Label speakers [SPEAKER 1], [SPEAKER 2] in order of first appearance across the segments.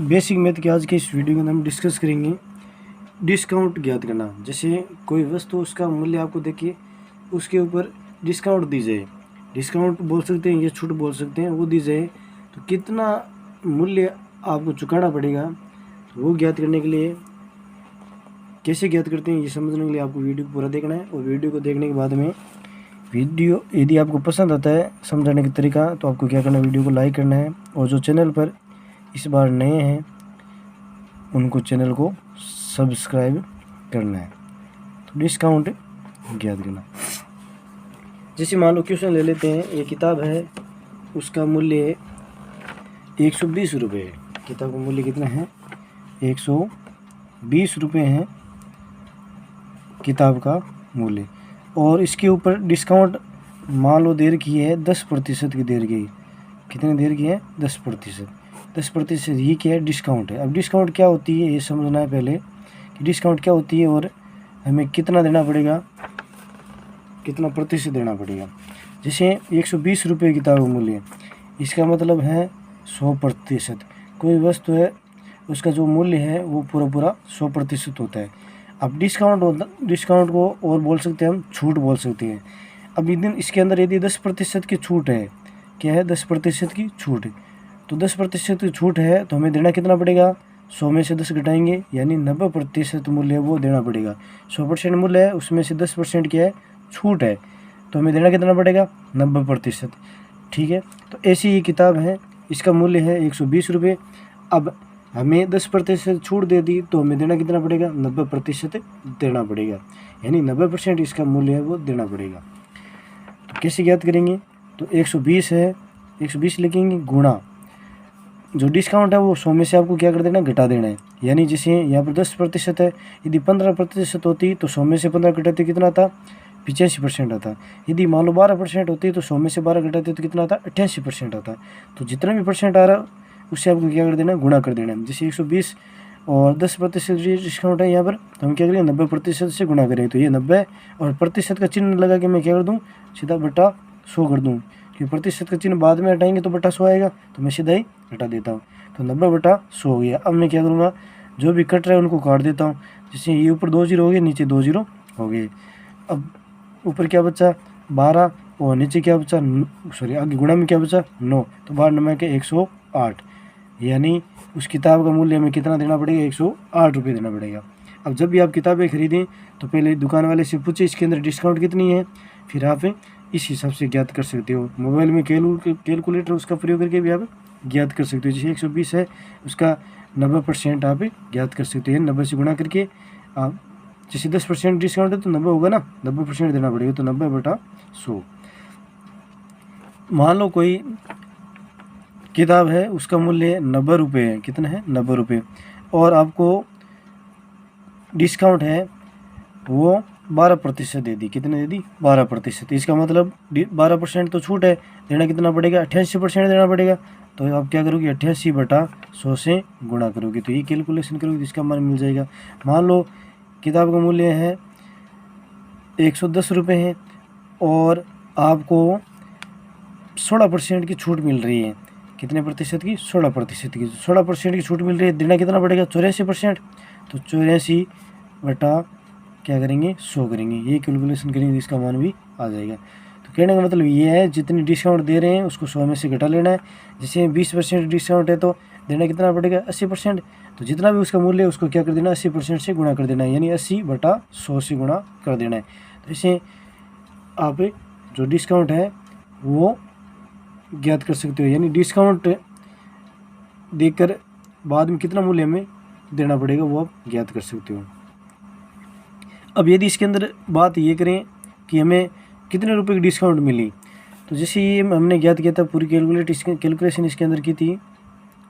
[SPEAKER 1] Basic math के आज के इस वीडियो के अंदर हम डिस्कस करेंगे डिस्काउंट ज्ञात करना। जैसे कोई वस्तु उसका मूल्य आपको देखिए उसके ऊपर डिस्काउंट दी जाए, डिस्काउंट बोल सकते हैं या छूट बोल सकते हैं, वो दी जाए तो कितना मूल्य आपको चुकाना पड़ेगा, तो वो ज्ञात करने के लिए कैसे ज्ञात करते हैं ये समझने के लिए आपको वीडियो को पूरा देखना है। और वीडियो को देखने के बाद में वीडियो यदि आपको पसंद आता है समझाने का तरीका तो आपको क्या करना है, वीडियो को लाइक करना है। और जो चैनल पर इस बार नए हैं उनको चैनल को सब्सक्राइब करना है। तो डिस्काउंट ज्ञात करना, जैसे मान लो क्वेश्चन ले लेते हैं, ये किताब है उसका मूल्य 120 रुपये है। किताब का मूल्य कितना है, 120 रुपये है किताब का मूल्य। और इसके ऊपर डिस्काउंट मान लो देर की है 10% की देर की। कितनी देर की है, 10%। 10% ये क्या है, डिस्काउंट है। अब डिस्काउंट क्या होती है ये समझना है पहले कि डिस्काउंट क्या होती है और हमें कितना देना पड़ेगा, कितना प्रतिशत देना पड़ेगा। जैसे 120 रुपये किताब का मूल्य, इसका मतलब है 100%। कोई वस्तु है उसका जो मूल्य है वो पूरा 100% होता है। अब डिस्काउंट को और बोल सकते हैं हम छूट बोल सकते हैं। अब इसके अंदर यदि 10% की छूट है, क्या है 10% की छूट है, तो 10% की छूट है तो हमें देना कितना पड़ेगा, 100 में से 10 घटाएंगे यानी 90% मूल्य वो देना पड़ेगा। 100% मूल्य है उसमें से 10% क्या है, छूट है, तो हमें देना कितना पड़ेगा, 90%। ठीक है, तो ऐसी ये किताब है, इसका मूल्य है 120 रुपये। अब हमें 10% छूट दे दी तो हमें देना कितना पड़ेगा, 90% देना पड़ेगा, यानी 90% इसका मूल्य है वो देना पड़ेगा। तो कैसे ज्ञात करेंगे, तो 120 है, 120 लिखेंगे गुणा जो डिस्काउंट है वो 100 में से आपको क्या कर देना है, घटा देना है। यानी जैसे यहाँ पर 10% है, यदि 15% होती तो 100 में से 15 घटाते कितना आता, 85% आता। यदि मान लो 12% होती तो 100 में से 12 घटाते तो कितना आता, 88% आता। तो जितना भी परसेंट आ रहा उससे आपको क्या कर देना है, गुणा कर देना है। जैसे 120 और 10% डिस्काउंट है यहाँ पर, तो हम क्या करेंगे 90% से गुणा करें। तो ये 90 और प्रतिशत का चिन्ह लगा के मैं क्या कर दूँ, सीधा बटा 100 कर दूँ, क्योंकि प्रतिशत का चिन्ह बाद में हटाएंगे तो बटा 100 आएगा, तो मैं सीधा ही हटा देता हूँ। तो 90/100 हो गया। अब मैं क्या करूँगा, जो भी कट रहा है उनको काट देता हूँ। जैसे ये ऊपर 2 जीरो हो गए, नीचे 2 जीरो हो गए। अब ऊपर क्या बचा 12 और नीचे क्या बचा, सॉरी आगे गुणा में क्या बचा 9, तो 12 9 के 108, यानी उस किताब का मूल्य हमें कितना देना पड़ेगा, 108 रुपये देना पड़ेगा। अब जब भी आप किताबें खरीदें तो पहले दुकान वाले से पूछे इसके अंदर डिस्काउंट कितनी है, फिर आप इस हिसाब से ज्ञात कर सकते हो। मोबाइल में कैलकुलेटर उसका प्रयोग करके भी आप ज्ञात कर सकते हो। जैसे 120 है उसका 90% आप ज्ञात कर सकते हैं। 90 से गुणा करके आप, जैसे 10% डिस्काउंट है तो 90 होगा ना, 90% देना पड़ेगा, तो 90/100। मान लो कोई किताब है उसका मूल्य 90 रुपये है, कितना है 90 रुपये, और आपको डिस्काउंट है वो 12% दे दी। कितने दे दी, 12%। इसका मतलब 12% तो छूट है, देना कितना पड़ेगा, 88% देना पड़ेगा। तो आप क्या करोगे, 88/100 से गुणा करोगे, तो ये कैलकुलेशन करोगे तो इसका मान मिल जाएगा। मान लो किताब का मूल्य है 110 रुपये है और आपको 16% की छूट मिल रही है। कितने प्रतिशत की, 16% की। 16% की छूट मिल रही है, देना कितना पड़ेगा, 84%। तो 84 बटा क्या करेंगे, 100 करेंगे, ये कैलकुलेशन करेंगे, इसका मान भी आ जाएगा। तो कहने का मतलब ये है जितनी डिस्काउंट दे रहे हैं उसको 100 में से घटा लेना है। जैसे 20% डिस्काउंट है तो देना कितना पड़ेगा, 80%। तो जितना भी उसका मूल्य है उसको क्या कर देना, 80% से गुणा कर देना है, यानी 80/100 से गुणा कर देना है। तो इसे आप जो डिस्काउंट है वो ज्ञात कर सकते हो, यानी डिस्काउंट देकर बाद में कितना मूल्य हमें देना पड़ेगा वो आप ज्ञात कर सकते हो। अब यदि इसके अंदर बात ये करें कि हमें कितने रुपए की डिस्काउंट मिली, तो जैसे ये हमने ज्ञात किया था, पूरी कैलकुलेशन इसके अंदर की थी,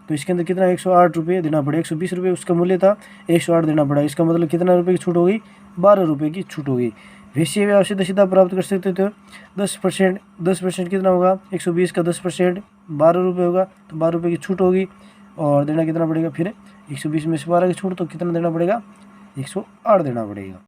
[SPEAKER 1] तो इसके अंदर कितना 108 रुपये देना पड़ेगा। 120 रुपये उसका मूल्य था, 108 देना पड़ा। इसका मतलब कितना रुपये की छूट हो गई, 12 रुपये की छूट हो गई। वैसे भी आप सीधा प्राप्त कर सकते थे। 10% कितना होगा, 120 का 10% 12 रुपये होगा, तो 12 रुपये की छूट होगी और देना कितना पड़ेगा, फिर 120 में से 12 की छूट, तो कितना देना पड़ेगा, 108 देना पड़ेगा।